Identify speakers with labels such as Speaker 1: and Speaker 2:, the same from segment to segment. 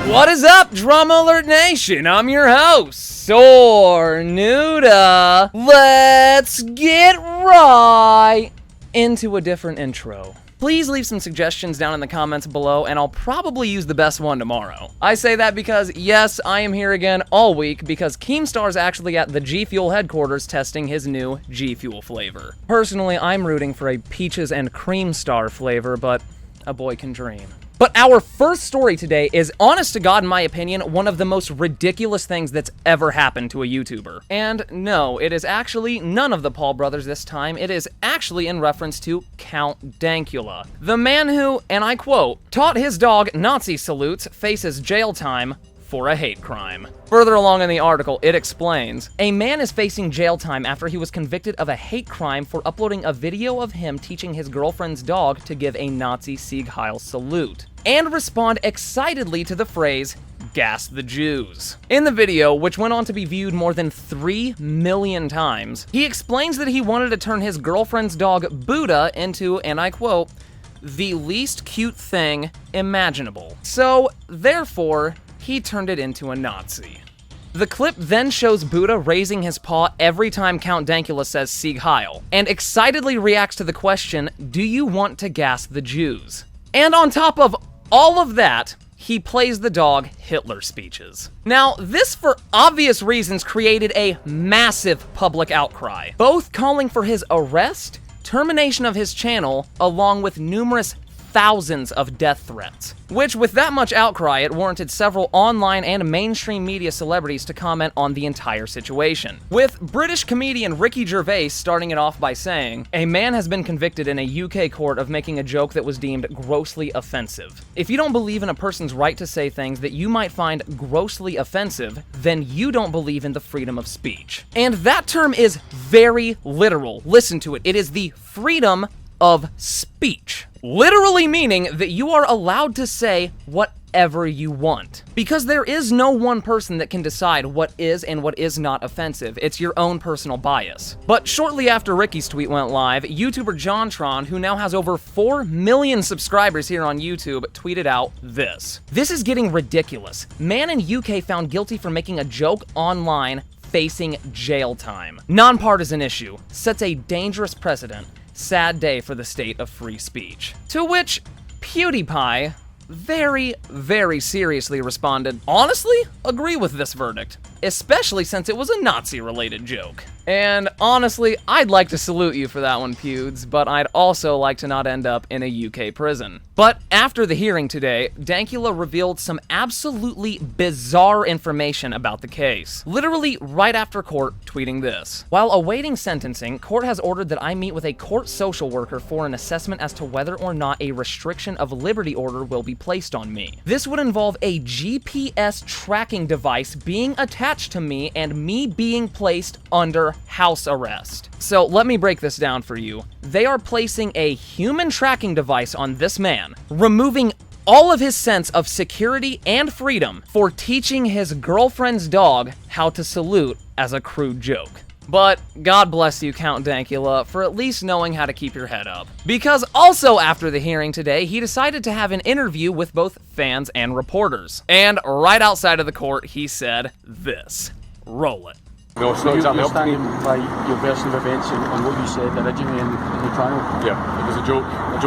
Speaker 1: What is up, DramaAlert Nation? I'm your host, Sornuda. Let's get right into a different intro. Please leave some suggestions down in the comments below, and I'll probably use the best one tomorrow. I say that because, yes, I am here again all week because Keemstar's actually at the G Fuel headquarters testing his new G Fuel flavor. Personally, I'm rooting for a Peaches and Cream Star flavor, but a boy can dream. But our first story today is, honest to God, in my opinion, one of the most ridiculous things that's ever happened to a YouTuber. And no, it is actually none of the Paul brothers this time. It is actually in reference to Count Dankula, the man who, and I quote, taught his dog Nazi salutes, faces jail time for a hate crime. Further along in the article, it explains, a man is facing jail time after he was convicted of a hate crime for uploading a video of him teaching his girlfriend's dog to give a Nazi Sieg Heil salute, and respond excitedly to the phrase, "Gas the Jews." In the video, which went on to be viewed more than 3 million times, he explains that he wanted to turn his girlfriend's dog Buddha into, and I quote, the least cute thing imaginable. So, therefore, he turned it into a Nazi. The clip then shows Buddha raising his paw every time Count Dankula says Sieg Heil, and excitedly reacts to the question, do you want to gas the Jews? And on top of all of that, he plays the dog Hitler speeches. Now, this for obvious reasons created a massive public outcry, both calling for his arrest, termination of his channel, along with numerous thousands of death threats. Which, with that much outcry, it warranted several online and mainstream media celebrities to comment on the entire situation. With British comedian Ricky Gervais starting it off by saying, a man has been convicted in a UK court of making a joke that was deemed grossly offensive. If you don't believe in a person's right to say things that you might find grossly offensive, then you don't believe in the freedom of speech. And that term is very literal. Listen to it. It is the freedom of speech. Literally meaning that you are allowed to say whatever you want. Because there is no one person that can decide what is and what is not offensive. It's your own personal bias. But shortly after Ricky's tweet went live, YouTuber JonTron, who now has over 4 million subscribers here on YouTube, tweeted out this. This is getting ridiculous. Man in UK found guilty for making a joke online facing jail time. Nonpartisan issue. Sets a dangerous precedent. Sad day for the state of free speech. To which PewDiePie very, very seriously responded, honestly, agree with this verdict, especially since it was a Nazi-related joke. And honestly, I'd like to salute you for that one, Pewds, but I'd also like to not end up in a UK prison. But after the hearing today, Dankula revealed some absolutely bizarre information about the case. Literally right after court, tweeting this. While awaiting sentencing, court has ordered that I meet with a court social worker for an assessment as to whether or not a restriction of liberty order will be placed on me. This would involve a GPS tracking device being attached to me and me being placed under house arrest. So let me break this down for you. They are placing a human tracking device on this man, removing all of his sense of security and freedom for teaching his girlfriend's dog how to salute as a crude joke. But God bless you, Count Dankula, for at least knowing how to keep your head up. Because also after the hearing today, he decided to have an interview with both fans and reporters. And right outside of the court, he said this. Roll it.
Speaker 2: No, it's not exactly
Speaker 3: You're
Speaker 2: up to me.
Speaker 3: standing by your version of events and what you said originally in the trial?
Speaker 2: Yeah, it was a joke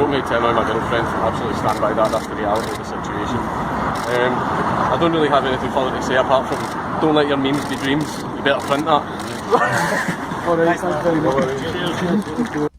Speaker 2: made to annoy my girlfriend. I absolutely stand by that. That's the reality of the situation. I don't really have anything further to say apart from don't let your memes be dreams. You better print that.
Speaker 3: Alright, thanks very much.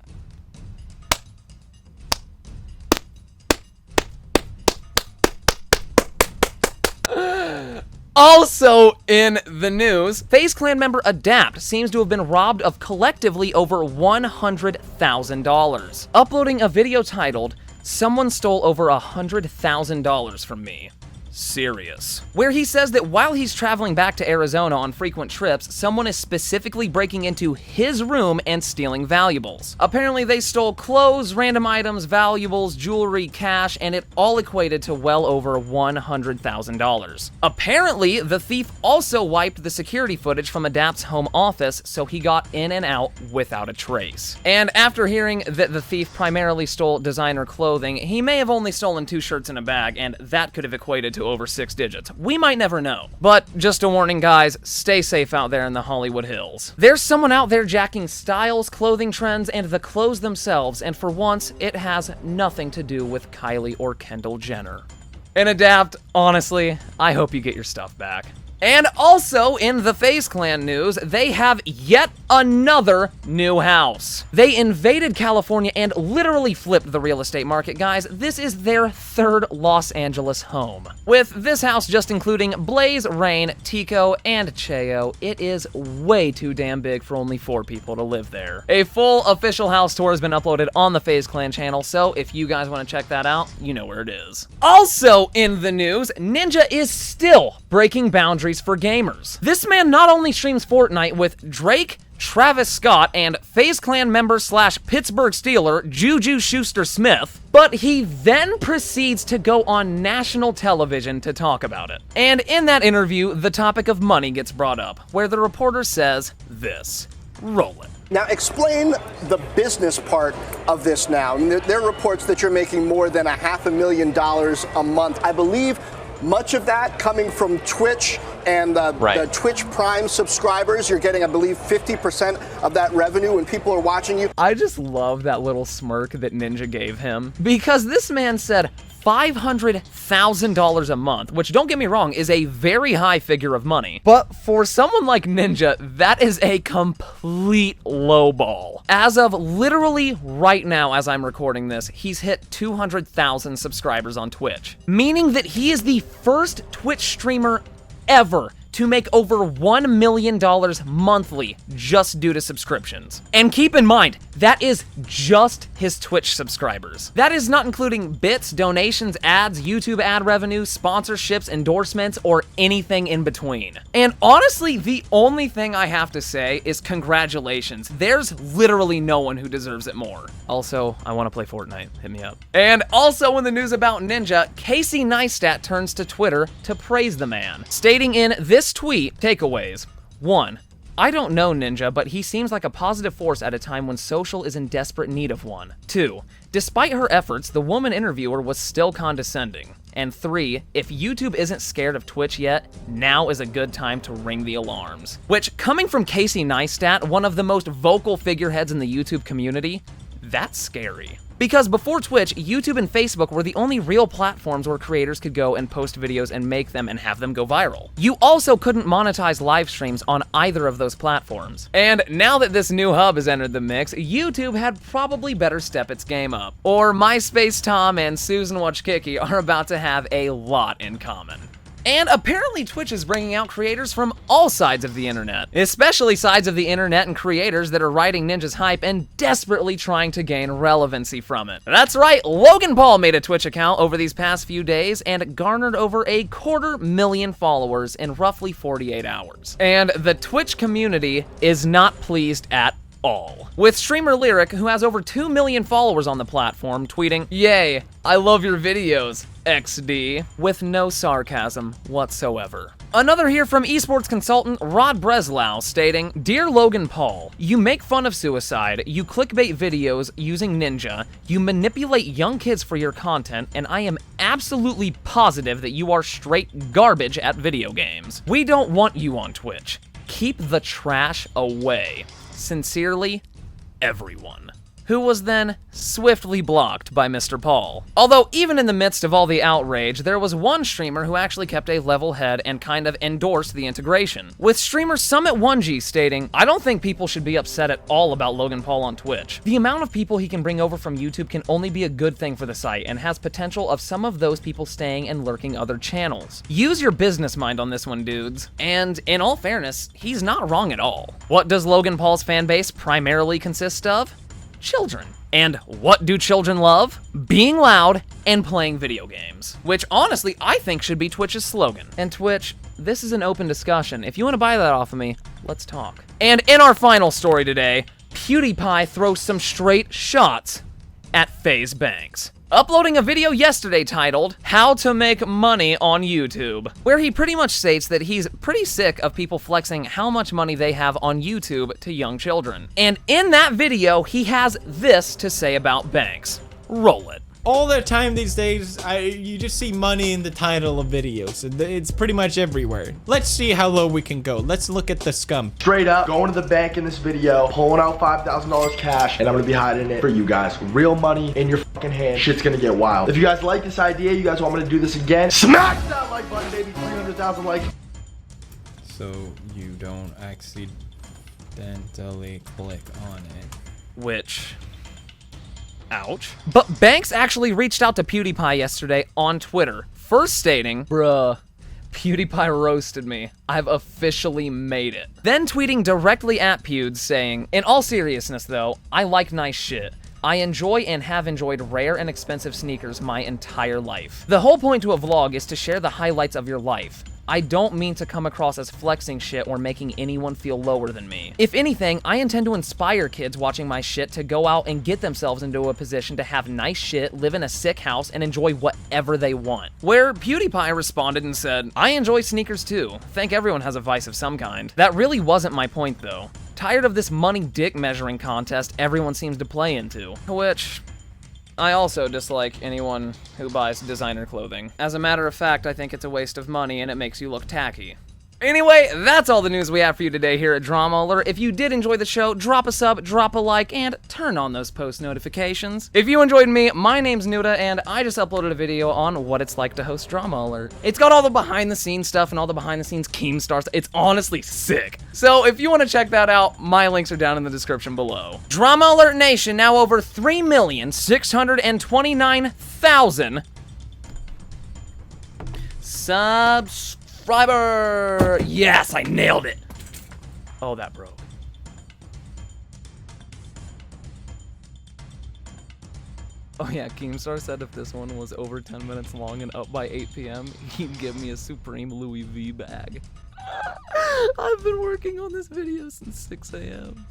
Speaker 1: Also in the news, FaZe Clan member Adapt seems to have been robbed of collectively over $100,000, uploading a video titled, "Someone Stole Over $100,000 from Me." Serious. Where he says that while he's traveling back to Arizona on frequent trips, someone is specifically breaking into his room and stealing valuables. Apparently they stole clothes, random items, valuables, jewelry, cash, and it all equated to well over $100,000. Apparently, the thief also wiped the security footage from Adapt's home office, so he got in and out without a trace. And after hearing that the thief primarily stole designer clothing, he may have only stolen 2 shirts and a bag, and that could have equated to to over 6 digits. We might never know. But just a warning, guys, stay safe out there in the Hollywood Hills. There's someone out there jacking styles, clothing trends, and the clothes themselves, and for once, it has nothing to do with Kylie or Kendall Jenner. And Adapt, honestly, I hope you get your stuff back. And also, in the FaZe Clan news, they have yet another new house. They invaded California and literally flipped the real estate market, guys. This is their 3rd Los Angeles home. With this house just including Blaze, Rain, Tico, and Cheo, it is way too damn big for only 4 people to live there. A full official house tour has been uploaded on the FaZe Clan channel, so if you guys want to check that out, you know where it is. Also in the news, Ninja is still breaking boundaries for gamers. This man not only streams Fortnite with Drake, Travis Scott, and FaZe Clan member / Pittsburgh Steeler Juju Schuster-Smith, but he then proceeds to go on national television to talk about it. And in that interview, the topic of money gets brought up, where the reporter says this. Roll it.
Speaker 4: Now, explain the business part of this now. I mean, there are reports that you're making more than $500,000 a month. I believe much of that coming from Twitch and the Twitch Prime subscribers. You're getting, I believe, 50% of that revenue when people are watching you.
Speaker 1: I just love that little smirk that Ninja gave him, because this man said $500,000 a month, which, don't get me wrong, is a very high figure of money. But for someone like Ninja, that is a complete lowball. As of literally right now, as I'm recording this, he's hit 200,000 subscribers on Twitch, meaning that he is the first Twitch streamer ever to make over $1 million monthly just due to subscriptions. And keep in mind, that is just his Twitch subscribers. That is not including bits, donations, ads, YouTube ad revenue, sponsorships, endorsements, or anything in between. And honestly, the only thing I have to say is congratulations. There's literally no one who deserves it more. Also, I want to play Fortnite. Hit me up. And also in the news about Ninja, Casey Neistat turns to Twitter to praise the man, stating in this tweet, takeaways. 1. I don't know Ninja, but he seems like a positive force at a time when social is in desperate need of one. 2. Despite her efforts, the woman interviewer was still condescending. And 3, if YouTube isn't scared of Twitch yet, now is a good time to ring the alarms. Which, coming from Casey Neistat, one of the most vocal figureheads in the YouTube community, that's scary. Because before Twitch, YouTube and Facebook were the only real platforms where creators could go and post videos and make them and have them go viral. You also couldn't monetize live streams on either of those platforms. And now that this new hub has entered the mix, YouTube had probably better step its game up. Or MySpace Tom and Susan Wojcicki are about to have a lot in common. And apparently Twitch is bringing out creators from all sides of the internet, especially sides of the internet and creators that are riding Ninja's hype and desperately trying to gain relevancy from it. That's right, Logan Paul made a Twitch account over these past few days and garnered over 250,000 followers in roughly 48 hours. And the Twitch community is not pleased at all. With streamer Lyric, who has over 2 million followers on the platform, tweeting, "Yay, I love your videos, XD," with no sarcasm whatsoever. Another here from esports consultant Rod Breslau stating, "Dear Logan Paul, you make fun of suicide, you clickbait videos using Ninja, you manipulate young kids for your content, and I am absolutely positive that you are straight garbage at video games. We don't want you on Twitch. Keep the trash away. Sincerely, everyone." Who was then swiftly blocked by Mr. Paul. Although even in the midst of all the outrage, there was one streamer who actually kept a level head and kind of endorsed the integration. With streamer Summit1G stating, "I don't think people should be upset at all about Logan Paul on Twitch. The amount of people he can bring over from YouTube can only be a good thing for the site and has potential of some of those people staying and lurking other channels. Use your business mind on this one, dudes." And in all fairness, he's not wrong at all. What does Logan Paul's fan base primarily consist of? Children. And what do children love? Being loud and playing video games. Which honestly, I think should be Twitch's slogan. And Twitch, this is an open discussion. If you want to buy that off of me, let's talk. And in our final story today, PewDiePie throws some straight shots at FaZe Banks, uploading a video yesterday titled, "How to Make Money on YouTube," where he pretty much states that he's pretty sick of people flexing how much money they have on YouTube to young children. And in that video, he has this to say about Banks. Roll it.
Speaker 5: all the time these days, you just see money in the title of videos. It's pretty much everywhere. Let's see how low we can go. Let's look at the scum.
Speaker 6: Straight up, going to the bank in this video, pulling out $5,000 cash, and I'm gonna be hiding it for you guys. Real money in your fucking hand. Shit's gonna get wild. If you guys like this idea, you guys want me to do this again, smash that like button, baby. 300,000 likes.
Speaker 5: So you don't accidentally click on it.
Speaker 1: Which... ouch. But Banks actually reached out to PewDiePie yesterday on Twitter, first stating, bruh, PewDiePie roasted me. I've officially made it. Then tweeting directly at Pewd saying, in all seriousness though, I like nice shit. I enjoy and have enjoyed rare and expensive sneakers my entire life. The whole point to a vlog is to share the highlights of your life. I don't mean to come across as flexing shit or making anyone feel lower than me. If anything, I intend to inspire kids watching my shit to go out and get themselves into a position to have nice shit, live in a sick house, and enjoy whatever they want. Where PewDiePie responded and said, I enjoy sneakers too. Think everyone has a vice of some kind. That really wasn't my point though. Tired of this money dick measuring contest everyone seems to play into. Which... I also dislike anyone who buys designer clothing. As a matter of fact, I think it's a waste of money and it makes you look tacky. Anyway, that's all the news we have for you today here at DramaAlert. If you did enjoy the show, drop a sub, drop a like, and turn on those post notifications. If you enjoyed me, my name's Nuda, and I just uploaded a video on what it's like to host DramaAlert. It's got all the behind-the-scenes stuff and all the behind-the-scenes Keemstar stuff. It's honestly sick. So if you want to check that out, my links are down in the description below. DramaAlert Nation, now over 3,629,000 subscribers. Yes, I nailed it. Oh, that broke. Oh yeah, Keemstar said if this one was over 10 minutes long and up by 8 p.m., he'd give me a Supreme Louis V bag. I've been working on this video since 6 a.m.